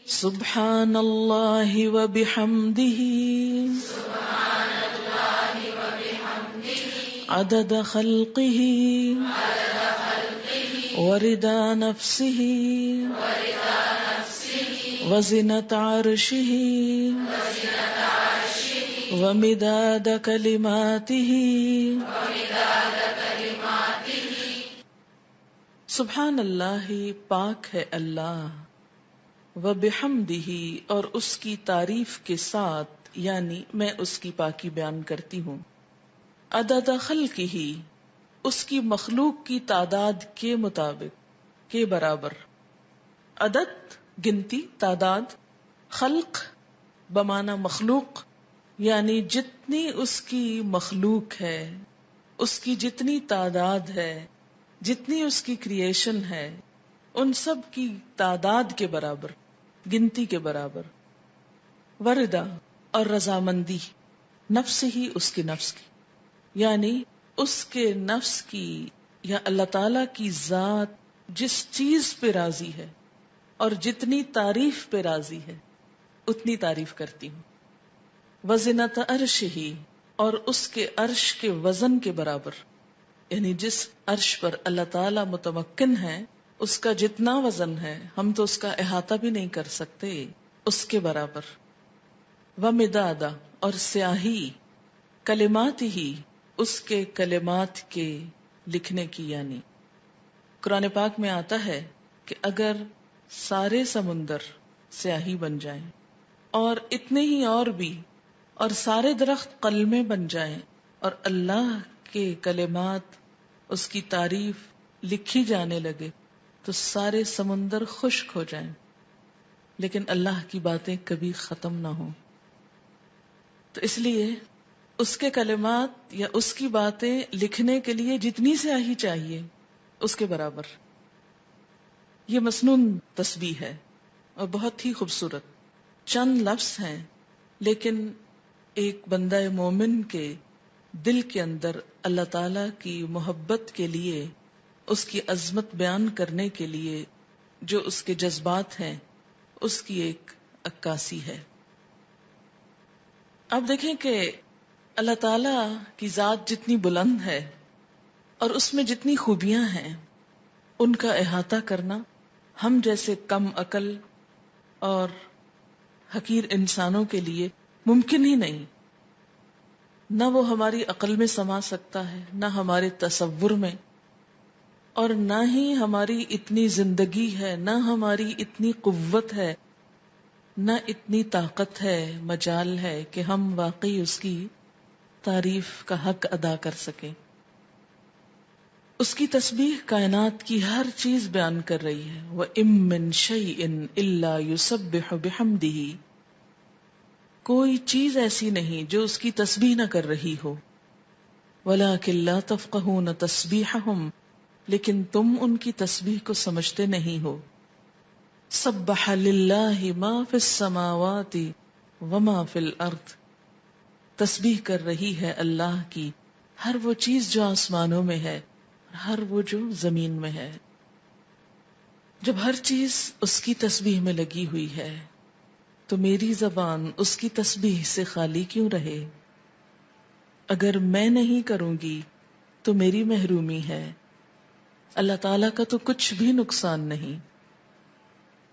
سبحان اللہ وبحمدہ عدد خلقہ ورضا نفسہ وزنة عرشہ ومداد کلماتہ. سبحان اللہ، پاک ہے اللہ، وبحمدہ، اور اس کی تعریف کے ساتھ، یعنی میں اس کی پاکی بیان کرتی ہوں. عدد خلقہ، اس کی مخلوق کی تعداد کے مطابق، کے برابر. عدد گنتی، تعداد. خلق بمعنی مخلوق، یعنی جتنی اس کی مخلوق ہے، اس کی جتنی تعداد ہے، جتنی اس کی کریشن ہے، ان سب کی تعداد کے برابر، گنتی کے برابر. وردا، اور رضامندی، نفس ہی، اس کی نفس کی، یعنی اس کے نفس کی یا اللہ تعالی کی ذات جس چیز پہ راضی ہے اور جتنی تعریف پہ راضی ہے اتنی تعریف کرتی ہوں. وزنۃ عرشہ، اور اس کے عرش کے وزن کے برابر، یعنی جس عرش پر اللہ تعالی متمکن ہے اس کا جتنا وزن ہے ہم تو اس کا احاطہ بھی نہیں کر سکتے، اس کے برابر. ومداد، اور سیاہی، کلمات ہی، اس کے کلمات کے لکھنے کی. یعنی قرآن پاک میں آتا ہے کہ اگر سارے سمندر سیاہی بن جائیں اور اتنے ہی اور بھی، اور سارے درخت قلمیں بن جائیں اور اللہ کے کلمات، اس کی تعریف لکھی جانے لگے تو سارے سمندر خشک ہو جائیں، لیکن اللہ کی باتیں کبھی ختم نہ ہوں. تو اس لیے اس کے کلمات یا اس کی باتیں لکھنے کے لیے جتنی سیاہی چاہیے اس کے برابر. یہ مسنون تسبیح ہے اور بہت ہی خوبصورت. چند لفظ ہیں لیکن ایک بندہ مومن کے دل کے اندر اللہ تعالی کی محبت کے لیے، اس کی عظمت بیان کرنے کے لیے جو اس کے جذبات ہیں اس کی ایک عکاسی ہے. اب دیکھیں کہ اللہ تعالی کی ذات جتنی بلند ہے اور اس میں جتنی خوبیاں ہیں ان کا احاطہ کرنا ہم جیسے کم عقل اور حقیر انسانوں کے لیے ممکن ہی نہیں. نہ وہ ہماری عقل میں سما سکتا ہے، نہ ہمارے تصور میں، اور نہ ہی ہماری اتنی زندگی ہے، نہ ہماری اتنی قوت ہے، نہ اتنی طاقت ہے، مجال ہے کہ ہم واقعی اس کی تعریف کا حق ادا کر سکیں. اس کی تسبیح کائنات کی ہر چیز بیان کر رہی ہے. وَإِن مِّن شَيْءٍ إِلَّا يُسَبِّحُ بِحَمْدِهِ، کوئی چیز ایسی نہیں جو اس کی تسبیح نہ کر رہی ہو. وَلَٰكِن لَّا تَفْقَهُونَ تَسْبِيحَهُمْ، لیکن تم ان کی تسبیح کو سمجھتے نہیں ہو. سبح للہ ما فی السماوات وما فی الارض، تسبیح کر رہی ہے اللہ کی ہر وہ چیز جو آسمانوں میں ہے، ہر وہ جو زمین میں ہے. جب ہر چیز اس کی تسبیح میں لگی ہوئی ہے تو میری زبان اس کی تسبیح سے خالی کیوں رہے؟ اگر میں نہیں کروں گی تو میری محرومی ہے. اللہ تعالیٰ کا تو کچھ بھی نقصان نہیں.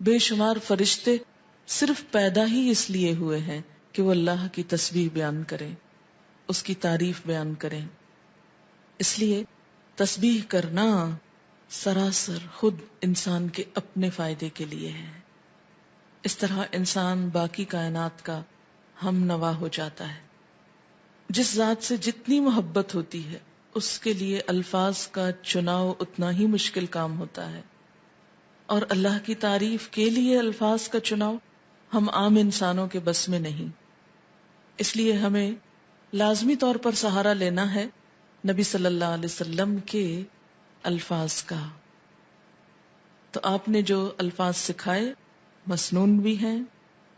بے شمار فرشتے صرف پیدا ہی اس لیے ہوئے ہیں کہ وہ اللہ کی تسبیح بیان کریں، اس کی تعریف بیان کریں. اس لیے تسبیح کرنا سراسر خود انسان کے اپنے فائدے کے لیے ہے. اس طرح انسان باقی کائنات کا ہم نوا ہو جاتا ہے. جس ذات سے جتنی محبت ہوتی ہے اس کے لیے الفاظ کا چناؤ اتنا ہی مشکل کام ہوتا ہے، اور اللہ کی تعریف کے لیے الفاظ کا چناؤ ہم عام انسانوں کے بس میں نہیں. اس لیے ہمیں لازمی طور پر سہارا لینا ہے نبی صلی اللہ علیہ وسلم کے الفاظ کا. تو آپ نے جو الفاظ سکھائے مسنون بھی ہیں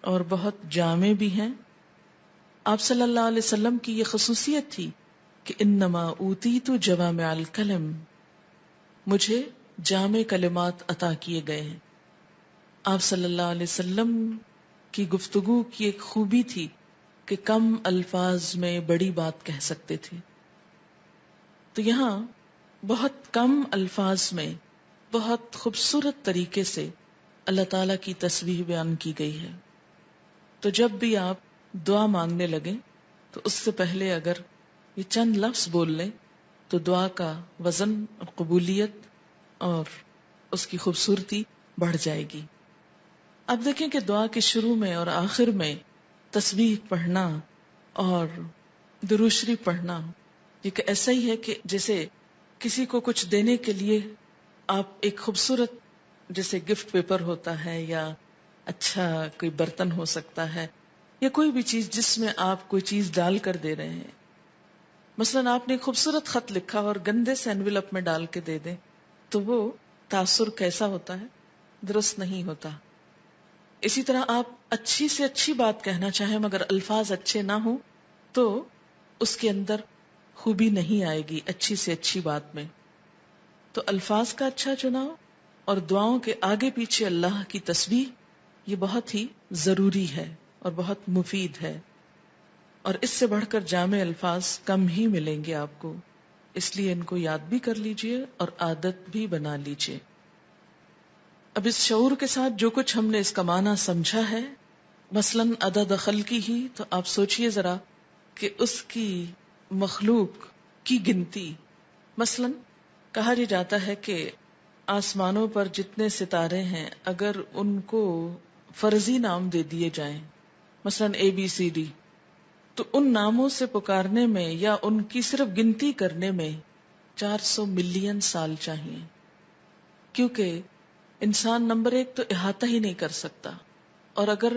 اور بہت جامع بھی ہیں. آپ صلی اللہ علیہ وسلم کی یہ خصوصیت تھی کہ انما اوتیت جوامع الکلم، مجھے جامع کلمات عطا کیے گئے ہیں. آپ صلی اللہ علیہ وسلم کی گفتگو کی ایک خوبی تھی کہ کم الفاظ میں بڑی بات کہہ سکتے تھے. تو یہاں بہت کم الفاظ میں بہت خوبصورت طریقے سے اللہ تعالی کی تسبیح بیان کی گئی ہے. تو جب بھی آپ دعا مانگنے لگیں تو اس سے پہلے اگر یہ چند لفظ بول لیں تو دعا کا وزن اور قبولیت اور اس کی خوبصورتی بڑھ جائے گی. اب دیکھیں کہ دعا کے شروع میں اور آخر میں تسبیح پڑھنا اور درود شریف پڑھنا یہ ایسا ہی ہے کہ جیسے کسی کو کچھ دینے کے لیے آپ ایک خوبصورت جیسے گفٹ پیپر ہوتا ہے یا اچھا کوئی برتن ہو سکتا ہے یا کوئی بھی چیز جس میں آپ کوئی چیز ڈال کر دے رہے ہیں. مثلاً آپ نے ایک خوبصورت خط لکھا اور گندے سے انویلپ میں ڈال کے دے دیں تو وہ تاثر کیسا ہوتا ہے؟ درست نہیں ہوتا. اسی طرح آپ اچھی سے اچھی بات کہنا چاہیں مگر الفاظ اچھے نہ ہوں تو اس کے اندر خوبی نہیں آئے گی اچھی سے اچھی بات میں. تو الفاظ کا اچھا چناؤ اور دعاؤں کے آگے پیچھے اللہ کی تسبیح یہ بہت ہی ضروری ہے اور بہت مفید ہے، اور اس سے بڑھ کر جامع الفاظ کم ہی ملیں گے آپ کو. اس لیے ان کو یاد بھی کر لیجئے اور عادت بھی بنا لیجئے. اب اس شعور کے ساتھ جو کچھ ہم نے اس کا معنی سمجھا ہے، مثلاً عدد خلقی ہی، تو آپ سوچئے ذرا کہ اس کی مخلوق کی گنتی. مثلاً کہا یہ جاتا ہے کہ آسمانوں پر جتنے ستارے ہیں اگر ان کو فرضی نام دے دیے جائیں، مثلاً ABCD، تو ان ناموں سے پکارنے میں یا ان کی صرف گنتی کرنے میں 400 ملین سال چاہیے، کیونکہ انسان نمبر ایک تو احاطہ ہی نہیں کر سکتا. اور اگر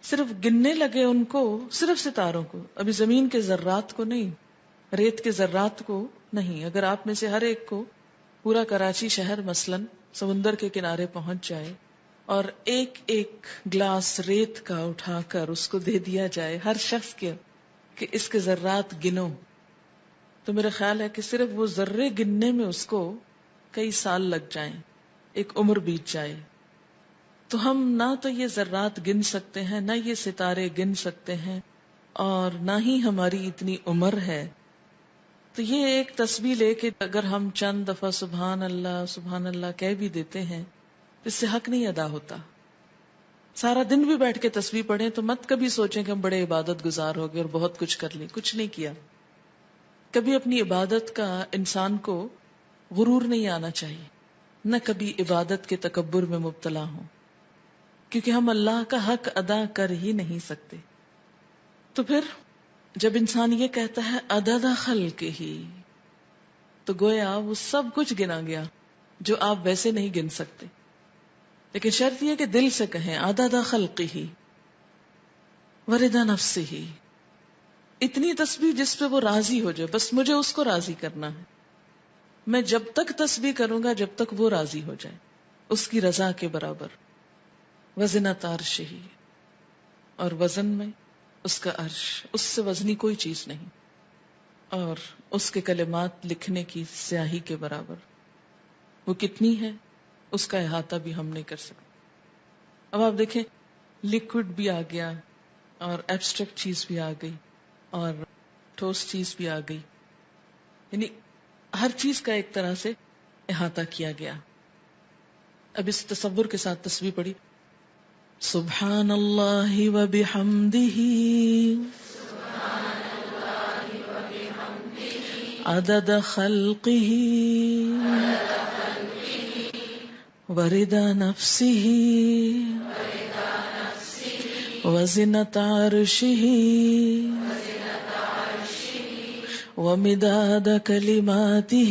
صرف گننے لگے ان کو، صرف ستاروں کو، ابھی زمین کے ذرات کو نہیں، ریت کے ذرات کو نہیں، اگر آپ میں سے ہر ایک کو پورا کراچی شہر مثلاً سمندر کے کنارے پہنچ جائے اور ایک ایک گلاس ریت کا اٹھا کر اس کو دے دیا جائے ہر شخص کے کہ اس کے ذرات گنو، تو میرا خیال ہے کہ صرف وہ ذرے گننے میں اس کو کئی سال لگ جائیں، ایک عمر بیت جائے. تو ہم نہ تو یہ ذرات گن سکتے ہیں، نہ یہ ستارے گن سکتے ہیں، اور نہ ہی ہماری اتنی عمر ہے. تو یہ ایک تسبیح لے کے اگر ہم چند دفعہ سبحان اللہ کہہ بھی دیتے ہیں تو اس سے حق نہیں ادا ہوتا. سارا دن بھی بیٹھ کے تسبیح پڑھیں تو مت کبھی سوچیں کہ ہم بڑے عبادت گزار ہو گئے اور بہت کچھ کر لیں. کچھ نہیں کیا. کبھی اپنی عبادت کا انسان کو غرور نہیں آنا چاہیے، نہ کبھی عبادت کے تکبر میں مبتلا ہوں، کیونکہ ہم اللہ کا حق ادا کر ہی نہیں سکتے. تو پھر جب انسان یہ کہتا ہے عدد خلق ہی، تو گویا وہ سب کچھ گنا گیا جو آپ ویسے نہیں گن سکتے. لیکن شرط یہ کہ دل سے کہیں عدد خلق ہی ورضا نفس ہی، اتنی تسبیح جس پہ وہ راضی ہو جائے. بس مجھے اس کو راضی کرنا ہے، میں جب تک تسبیح کروں گا جب تک وہ راضی ہو جائے، اس کی رضا کے برابر. وزنۃ عرشہ، اور وزن میں اس کا عرش، اس سے وزنی کوئی چیز نہیں، اور اس کے کلمات لکھنے کی سیاہی کے برابر. وہ کتنی ہے اس کا احاطہ بھی ہم نہیں کر سکتے. اب آپ دیکھیں لیکوڈ بھی آ گیا اور ایبسٹریکٹ چیز بھی آ گئی اور ٹھوس چیز بھی آ گئی، یعنی ہر چیز کا ایک طرح سے احاطہ کیا گیا. اب اس تصور کے ساتھ تسبیح پڑھی سبحان اللہ و بحمدہ عدد خلقہ ورضا نفسہ وزنۃ عرشہ ومداد کلماتہ